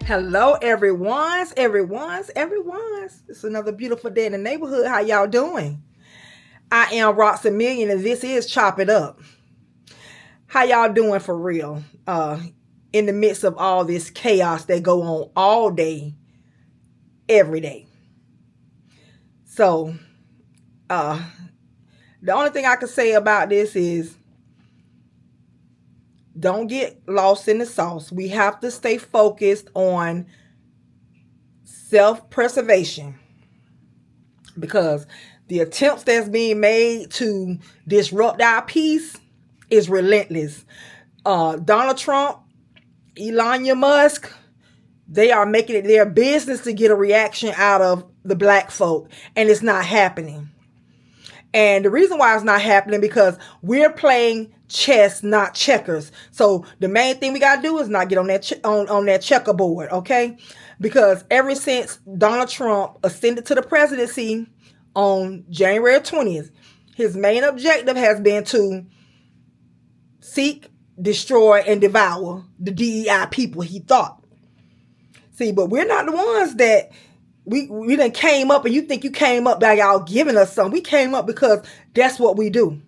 Hello, everyone's. It's another beautiful day in the neighborhood. How y'all doing? I am ROXX-A-MILLION, and this is Chop It Up. How y'all doing for real? In the midst of all this chaos that go on all day, every day. So, the only thing I can say about this is don't get lost in the sauce. We have to stay focused on self-preservation, because the attempts that's being made to disrupt our peace is relentless. Donald Trump, Elon Musk, they are making it their business to get a reaction out of the black folk, and it's not happening. And the reason why it's not happening because we're playing chess, not checkers. So the main thing we gotta do is not get on that on that checkerboard, okay? Because ever since Donald Trump ascended to the presidency on January 20th, his main objective has been to seek, destroy, and devour the DEI people, he thought. See, but we're not the ones that we done came up, and you think you came up by y'all giving us something. We came up because that's what we do.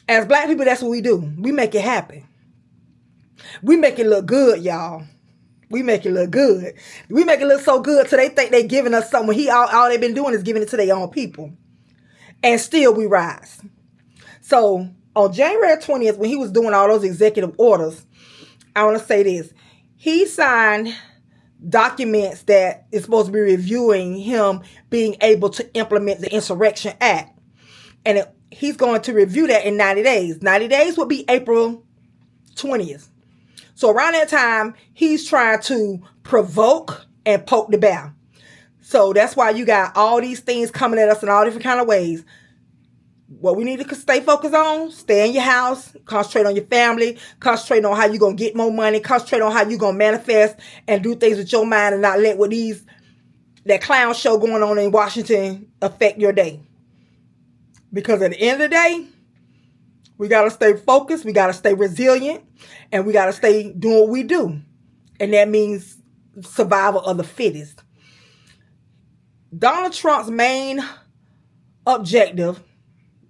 As black people, that's what we do. We make it happen. We make it look good, y'all. We make it look good. We make it look so good till they think they giving us something. All they've been doing is giving it to their own people. And still we rise. So on January 20th, when he was doing all those executive orders, I want to say this. He signed documents that is supposed to be reviewing him being able to implement the Insurrection Act. And he's going to review that in 90 days. 90 days would be April 20th. So around that time, he's trying to provoke and poke the bear. So that's why you got all these things coming at us in all different kind of ways. What we need to stay focused on, stay in your house, concentrate on your family, concentrate on how you're going to get more money, concentrate on how you're going to manifest and do things with your mind, and not let that clown show going on in Washington affect your day. Because at the end of the day, we got to stay focused, we got to stay resilient, and we got to stay doing what we do. And that means survival of the fittest. Donald Trump's main objective,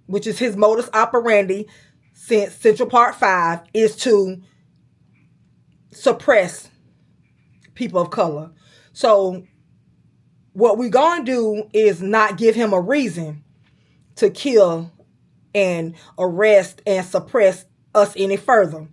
which is his modus operandi since Central Park 5, is to suppress people of color. So what we're going to do is not give him a reason to kill and arrest and suppress us any further.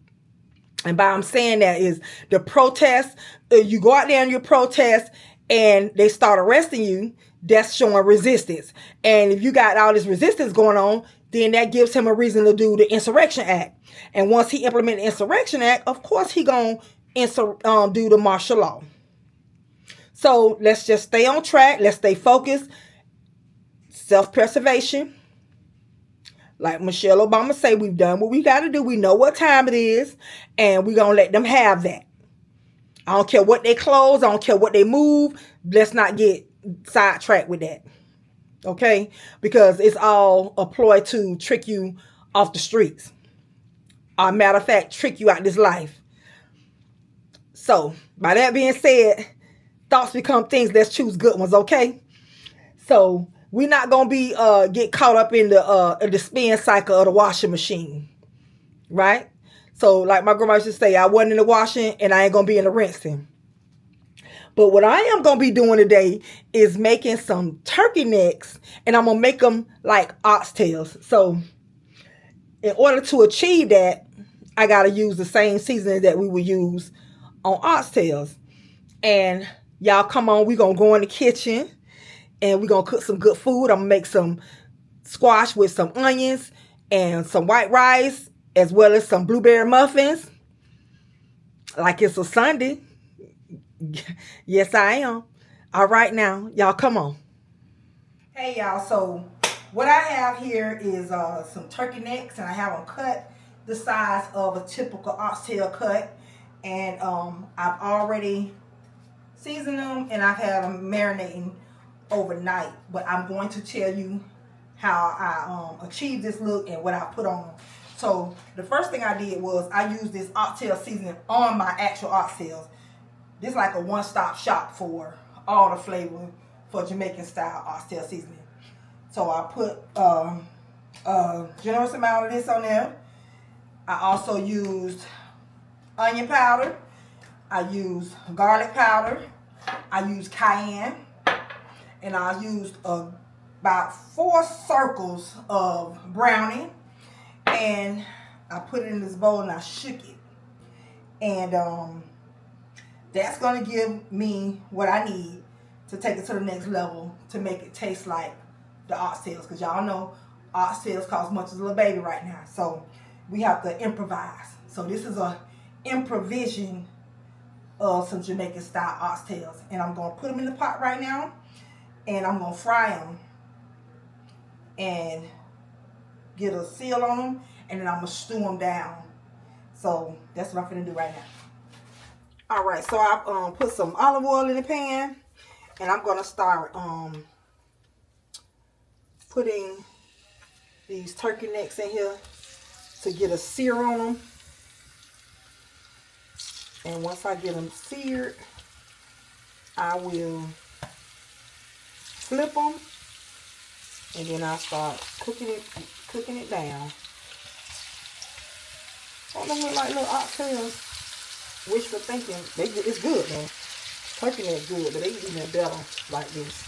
And by I'm saying that is the protest, you go out there and you protest and they start arresting you, that's showing resistance. And if you got all this resistance going on, then that gives him a reason to do the Insurrection Act. And once he implements the Insurrection Act, of course he gonna do the martial law. So let's just stay on track. Let's stay focused. Self-preservation. Like Michelle Obama say, we've done what we got to do. We know what time it is, and we're gonna let them have that. I don't care what they close. I don't care what they move. Let's not get sidetracked with that. Okay? Because it's all a ploy to trick you off the streets. Or matter of fact, trick you out this life. So, by that being said, thoughts become things. Let's choose good ones, okay? So, we're not going to be get caught up in the spin cycle of the washing machine. Right? So, like my grandma used to say, I wasn't in the washing and I ain't going to be in the rinsing. But what I am going to be doing today is making some turkey necks, and I'm going to make them like oxtails. So in order to achieve that, I got to use the same seasoning that we would use on oxtails. And y'all come on, we're going to go in the kitchen and we're going to cook some good food. I'm going to make some squash with some onions and some white rice, as well as some blueberry muffins. Like it's a Sunday. Yes, I am. All right, now, y'all come on. Hey, y'all. So what I have here is some turkey necks, and I have them cut the size of a typical oxtail cut. And I've already seasoned them, and I've had them marinating overnight. But I'm going to tell you how I achieved this look and what I put on them. So the first thing I did was I used this oxtail seasoning on my actual oxtails. This is like a one-stop shop for all the flavor for Jamaican style oxtail seasoning. So I put a generous amount of this on there. I also used onion powder. I used garlic powder. I used cayenne. And I used about 4 circles of browning. And I put it in this bowl and I shook it. And that's going to give me what I need to take it to the next level to make it taste like the oxtails. Because y'all know oxtails cost much as a little baby right now. So we have to improvise. So this is a improvisation of some Jamaican style oxtails. And I'm going to put them in the pot right now. And I'm going to fry them. And get a seal on them. And then I'm going to stew them down. So that's what I'm going to do right now. Alright, so I put some olive oil in the pan. And I'm going to start putting these turkey necks in here to get a sear on them. And once I get them seared, I will flip them. And then I start cooking it down. Don't them look like little oxtails? Wishful thinking. It's good though. Turkey neck good, but they eating it better like this.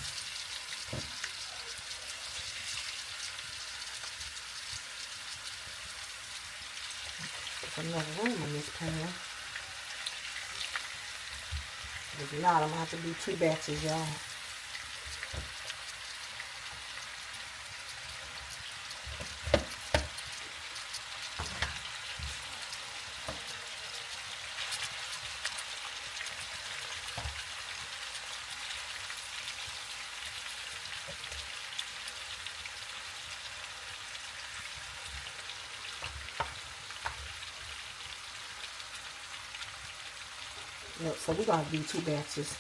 There's enough room in this pan. If not, I'm gonna have to do 2 batches, y'all. Yep, so we're going to do 2 batches.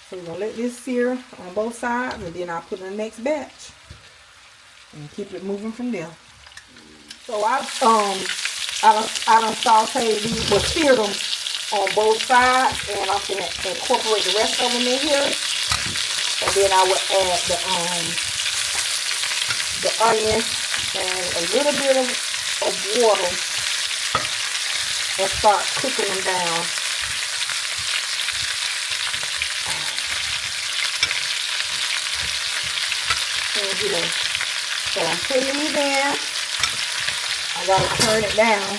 So we're going to let this sear on both sides, and then I'll put in the next batch. And keep it moving from there. So I done sauteed these, but seared them on both sides, and I'm going to incorporate the rest of them in here. And then I will add the onions and a little bit of water and start cooking them down. Here. So I'm putting these in. I gotta turn it down.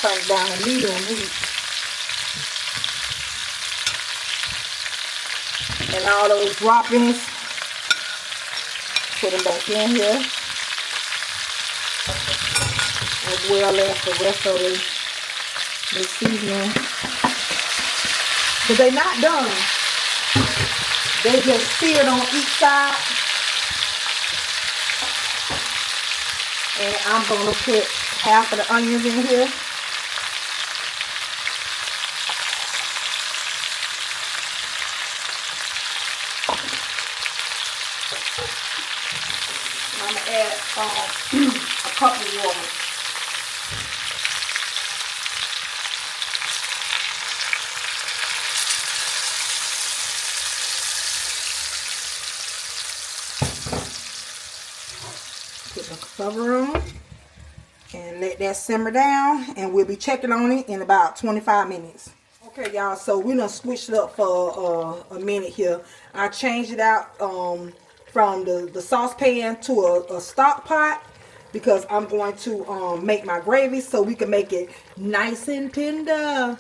Turn it down to medium heat. And all those droppings, put them back in here. As well as the rest of the seasoning. But they're not done. They just seared on each side. And I'm going to put half of the onions in here. I'm going to add a cup of water. Put the cover on and let that simmer down, and we'll be checking on it in about 25 minutes. Okay, y'all, so we done switched it up for a minute here. I changed it out from the saucepan to a stock pot because I'm going to make my gravy so we can make it nice and tender.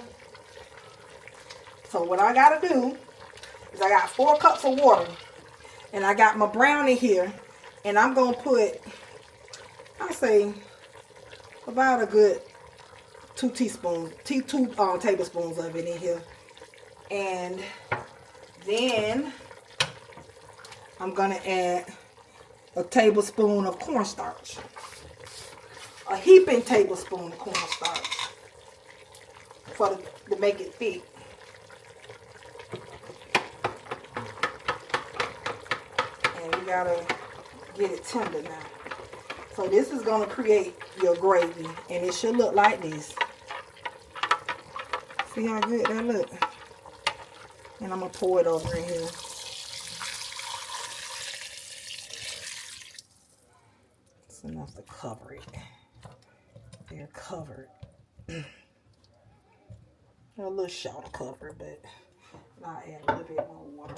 So what I gotta do is I got 4 cups of water, and I got my brownie here, and I'm gonna put, I say, about a good 2 tablespoons of it in here. And then I'm gonna add a tablespoon of cornstarch, a heaping tablespoon of cornstarch to make it thick. And we gotta get it tender now. So this is going to create your gravy, and it should look like this. See how good that look? And I'm going to pour it over in here. It's enough to cover it. They're covered. A little short of cover, but I'll add a little bit more water.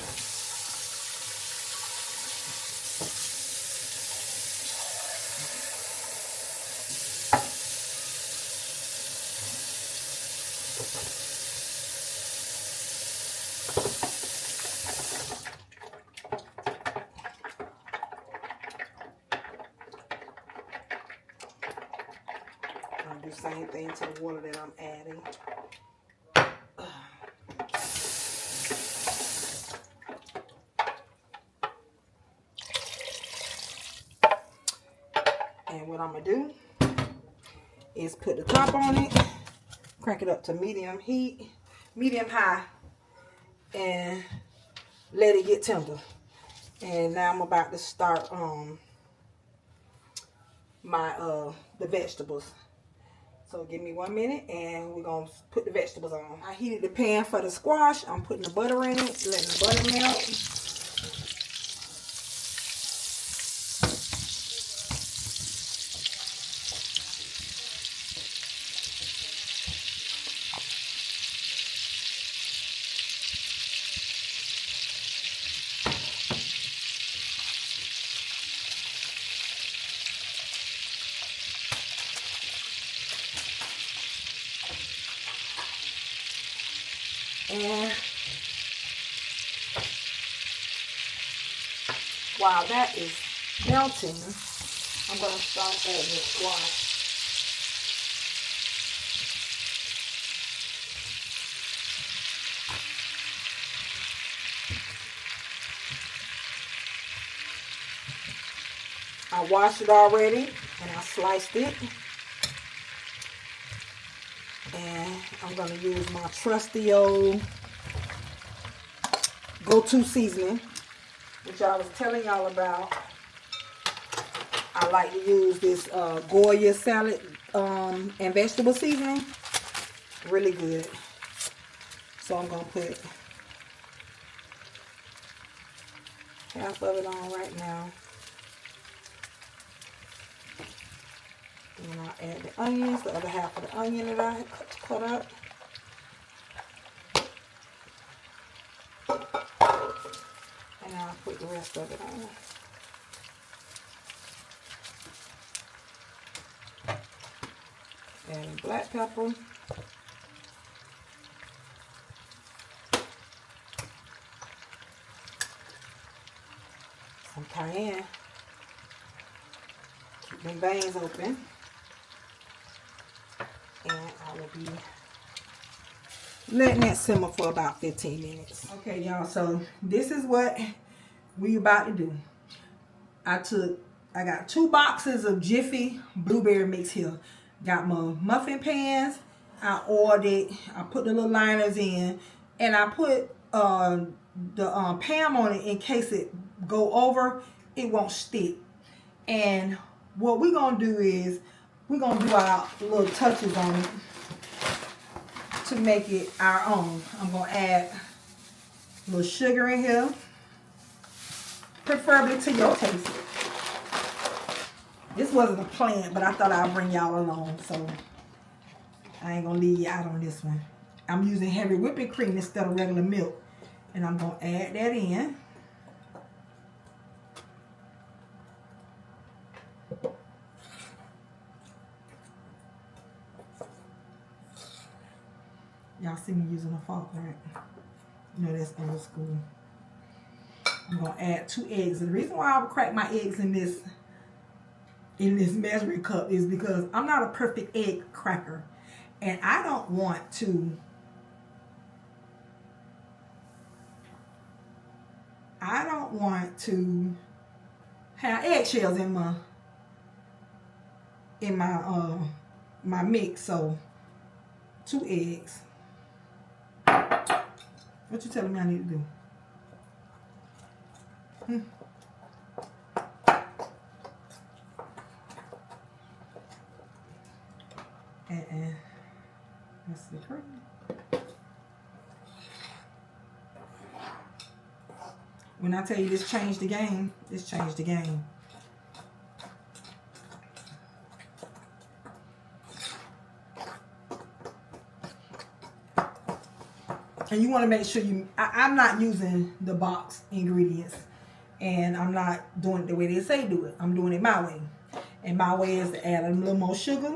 I'll do the same thing to the water that I'm adding. And what I'm going to do is put the top on it, crank it up to medium heat, medium high, and let it get tender. And now I'm about to start the vegetables. So give me 1 minute and we're going to put the vegetables on. I heated the pan for the squash. I'm putting the butter in it, letting the butter melt. And while that is melting, I'm going to start adding the squash. I washed it already and I sliced it. And I'm going to use my trusty old go-to seasoning, which I was telling y'all about. I like to use this Goya salad and vegetable seasoning. Really good. So I'm going to put half of it on right now. And I'll add the onions, the other half of the onion that I had cut up. And I'll put the rest of it on. Add black pepper. Some cayenne. Keep them veins open. And I will be letting that simmer for about 15 minutes. Okay, y'all, so this is what we about to do. I got 2 boxes of Jiffy blueberry mix here. Got my muffin pans. I oiled it. I put the little liners in. And I put the Pam on it in case it go over, it won't stick. And what we're going to do is we're going to do our little touches on it to make it our own. I'm going to add a little sugar in here, preferably to your taste. This wasn't a plan, but I thought I'd bring y'all along, so I ain't going to leave you out on this one. I'm using heavy whipping cream instead of regular milk, and I'm going to add that in. Y'all see me using a fork, right? You know that's old school. I'm gonna add 2 eggs. And the reason why I would crack my eggs in this measuring cup is because I'm not a perfect egg cracker, and I don't want to. Have eggshells in my mix. So 2 eggs. What you telling me I need to do? That's the cream. When I tell you this changed the game, this changed the game. And you want to make sure I'm not using the box ingredients. And I'm not doing it the way they say do it. I'm doing it my way. And my way is to add a little more sugar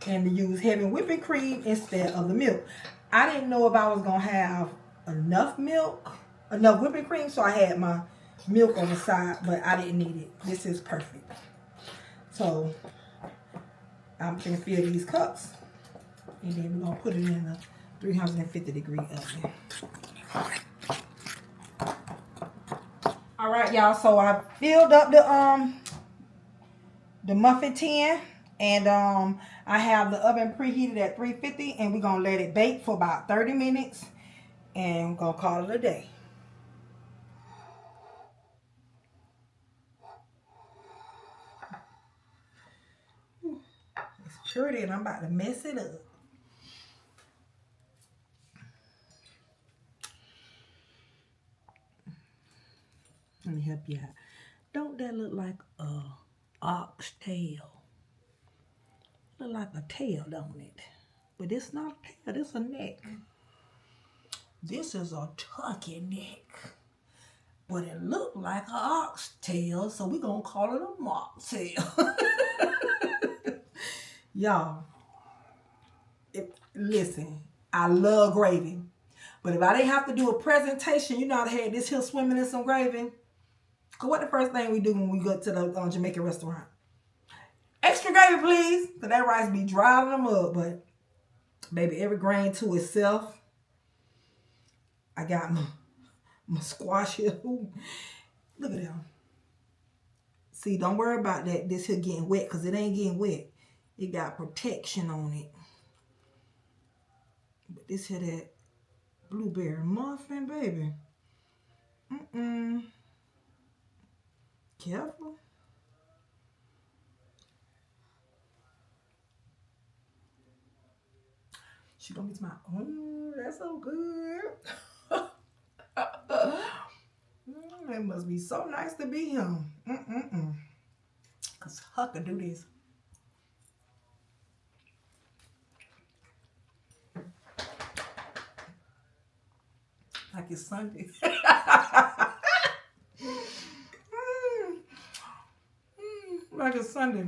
and to use heavy whipping cream instead of the milk. I didn't know if I was going to have enough milk, enough whipping cream, so I had my milk on the side, but I didn't need it. This is perfect. So I'm going to fill these cups, and then we're going to put it in the 350-degree oven. All right, y'all. So I filled up the muffin tin, and I have the oven preheated at 350, and we're gonna let it bake for about 30 minutes, and we're gonna call it a day. It's pretty, and I'm about to mess it up. Let me help you out. Don't that look like a oxtail? Look like a tail, don't it? But it's not a tail, it's a neck. This is a turkey neck. But it looked like an oxtail, so we're gonna call it a mocktail. Y'all, listen, I love gravy. But if I didn't have to do a presentation, you know I'd have this here swimming in some gravy. Cause what the first thing we do when we go to the Jamaican restaurant? Extra gravy, please. Cause that rice be driving them up. But baby, every grain to itself. I got my squash here. Ooh. Look at that. See, don't worry about that. This here getting wet, cause it ain't getting wet. It got protection on it. But this here that blueberry muffin, baby. Careful. She gonna be smiling. Oh, that's so good. It must be so nice to be him. Cause Huck can do this. Like it's Sunday. Like it's Sunday.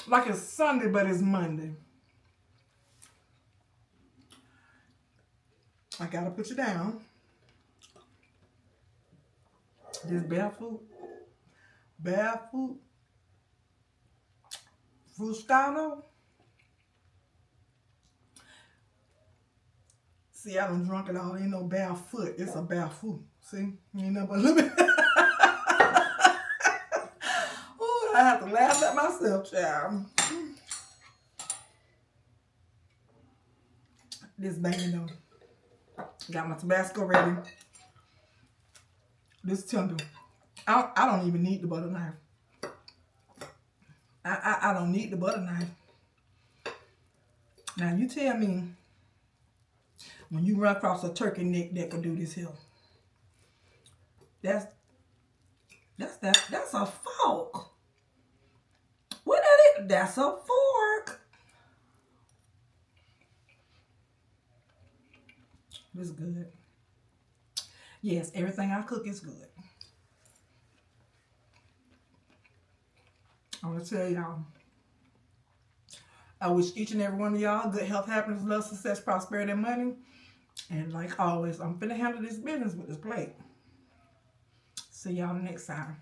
Like it's Sunday, but it's Monday. I gotta put you down. This barefoot. Frustano. See, I done drunk it all. Ain't no barefoot. It's a barefoot. See? Ain't nothing but a little bit. Oh, I have to laugh at myself, child. This baby though. Got my Tabasco ready. This tender. I don't even need the butter knife. I don't need the butter knife. Now you tell me when you run across a turkey neck that can do this here. That's a fork. What that is? That's a fork. It's good. Yes, everything I cook is good. I want to tell y'all, I wish each and every one of y'all good health, happiness, love, success, prosperity, and money. And like always, I'm finna handle this business with this plate. See y'all next time.